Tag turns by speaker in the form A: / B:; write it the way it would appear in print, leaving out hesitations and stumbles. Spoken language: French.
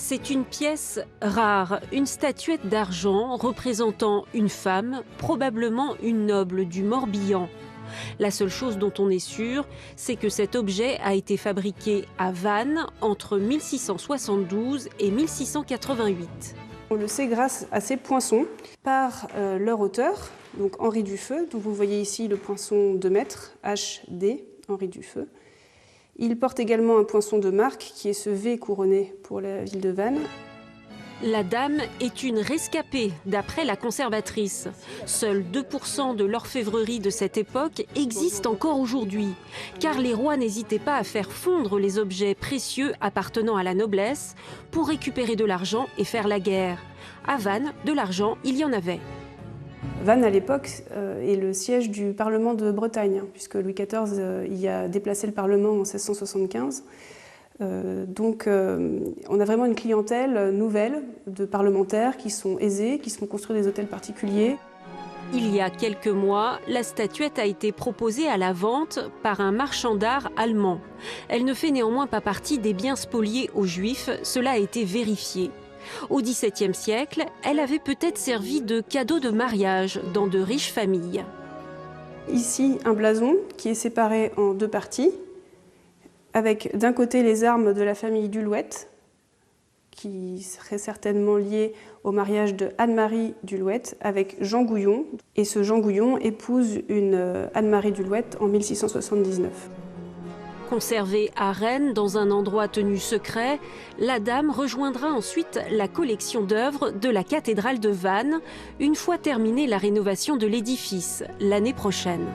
A: C'est une pièce rare, une statuette d'argent représentant une femme, probablement une noble du Morbihan. La seule chose dont on est sûr, c'est que cet objet a été fabriqué à Vannes entre 1672 et 1688.
B: On le sait grâce à ces poinçons, par leur auteur, donc Henri Dufeu, dont vous voyez ici le poinçon de maître, HD, Henri Dufeu. Il porte également un poinçon de marque, qui est ce V couronné pour la ville de Vannes.
A: La dame est une rescapée, d'après la conservatrice. Seuls 2% de l'orfèvrerie de cette époque existent encore aujourd'hui, car les rois n'hésitaient pas à faire fondre les objets précieux appartenant à la noblesse pour récupérer de l'argent et faire la guerre. À Vannes, de l'argent, il y en avait.
B: Vannes, à l'époque, est le siège du Parlement de Bretagne, puisque Louis XIV y a déplacé le Parlement en 1675. On a vraiment une clientèle nouvelle de parlementaires qui sont aisés, qui se font construire des hôtels particuliers.
A: Il y a quelques mois, la statuette a été proposée à la vente par un marchand d'art allemand. Elle ne fait néanmoins pas partie des biens spoliés aux Juifs, cela a été vérifié. Au XVIIe siècle, elle avait peut-être servi de cadeau de mariage dans de riches familles.
B: Ici, un blason qui est séparé en deux parties, avec d'un côté les armes de la famille d'Hulouette, qui serait certainement liée au mariage de Anne-Marie d'Hulouette avec Jean Gouillon. Et ce Jean Gouillon épouse une Anne-Marie d'Hulouette en 1679.
A: Conservée à Rennes dans un endroit tenu secret, la dame rejoindra ensuite la collection d'œuvres de la cathédrale de Vannes, une fois terminée la rénovation de l'édifice l'année prochaine.